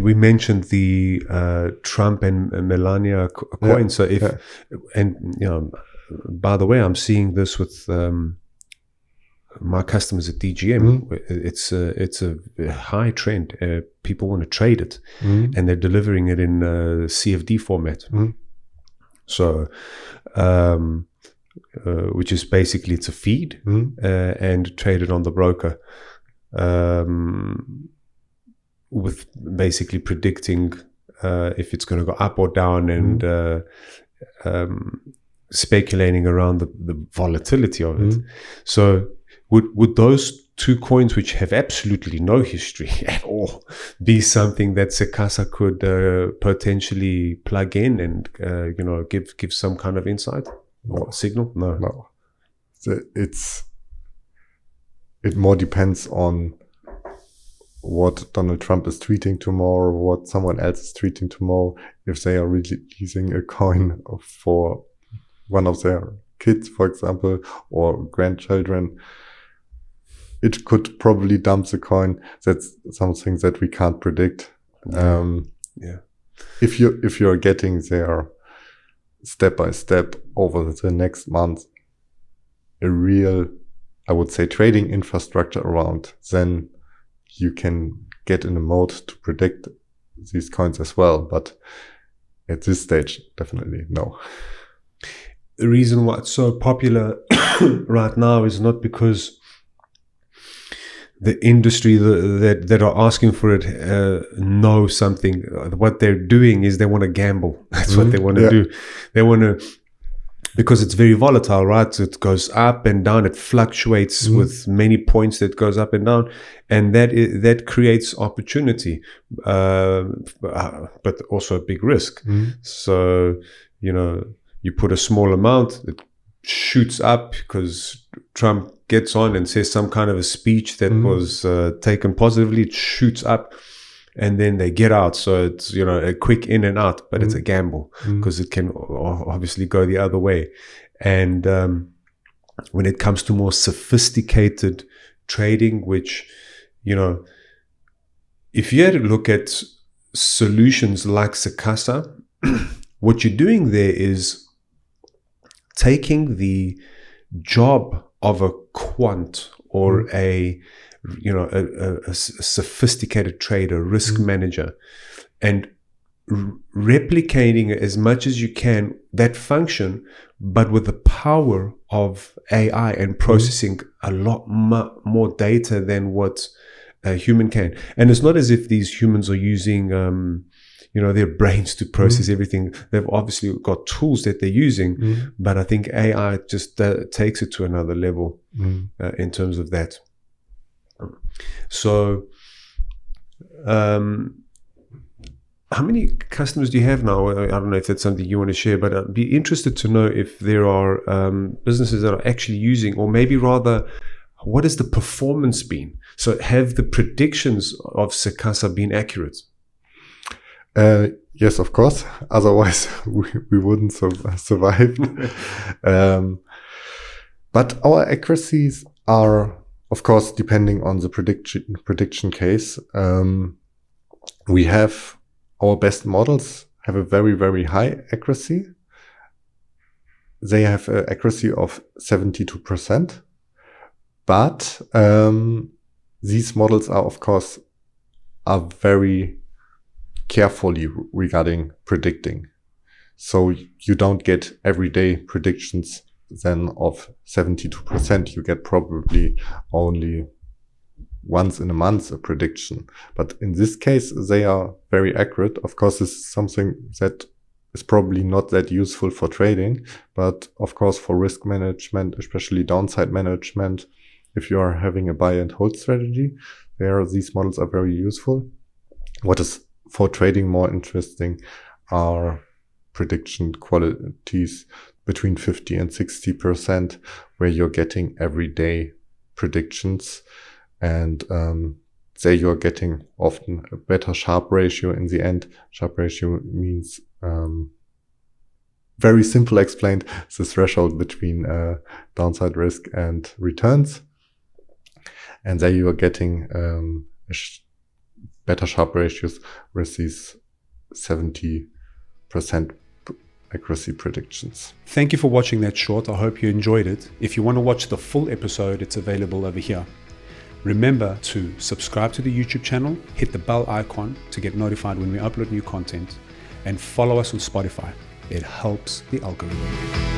We mentioned the Trump and Melania coin. Yeah, So and by the way, I'm seeing this with my customers at DGM. It's a high trend. People want to trade it, and they're delivering it in CFD format. So, which is basically it's a feed and traded on the broker, with basically predicting if it's going to go up or down, and speculating around the volatility of it. So would those two coins, which have absolutely no history at all, be something that SEKASA could potentially plug in and give some kind of insight or signal? No. It more depends on what Donald Trump is tweeting tomorrow, what someone else is tweeting tomorrow. If they are releasing a coin for one of their kids, for example, or grandchildren, it could probably dump the coin. That's something that we can't predict. If you're getting there step by step over the next month, a real, I would say, trading infrastructure around, then you can get in a mode to predict these coins as well. But at this stage, definitely no. The reason why it's so popular right now is not because the industry that are asking for it know something. What they're doing is they want to gamble. That's what they want to do. They want to, because it's very volatile, right? It goes up and down. It fluctuates with many points that goes up and down, and that creates opportunity, but also a big risk. So you put a small amount, it shoots up because Trump gets on and says some kind of a speech that was taken positively. It shoots up, and then they get out. So it's a quick in and out, but it's a gamble because it can obviously go the other way. And when it comes to more sophisticated trading, which if you had to look at solutions like SEKASA, what you're doing there is taking the job of a quant or a sophisticated trader, risk manager, and replicating as much as you can that function, but with the power of AI and processing a lot more data than what a human can. And it's not as if these humans are using their brains to process everything. They've obviously got tools that they're using, but I think AI just takes it to another level in terms of that. So, how many customers do you have now? I don't know if that's something you want to share, but I'd be interested to know if there are businesses that are actually using, or maybe rather, what has the performance been? So have the predictions of SEKASA been accurate? Yes, of course. Otherwise, we wouldn't survive. But our accuracies are, of course, depending on the prediction case. We have our best models have a very, very high accuracy. They have an accuracy of 72%. But these models are, of course, very carefully regarding predicting. So you don't get everyday predictions then of 72%. You get probably only once in a month a prediction. But in this case, they are very accurate. Of course, this is something that is probably not that useful for trading, but of course for risk management, especially downside management, if you are having a buy and hold strategy, these models are very useful. What is for trading more interesting are prediction qualities between 50 and 60%, where you're getting everyday predictions, and say you're getting often a better Sharpe ratio in the end. Sharpe ratio means, very simple explained, the threshold between downside risk and returns. And there you are getting better Sharpe ratios with these 70% accuracy predictions. Thank you for watching that short. I hope you enjoyed it. If you want to watch the full episode, it's available over here. Remember to subscribe to the YouTube channel, hit the bell icon to get notified when we upload new content, and follow us on Spotify. It helps the algorithm.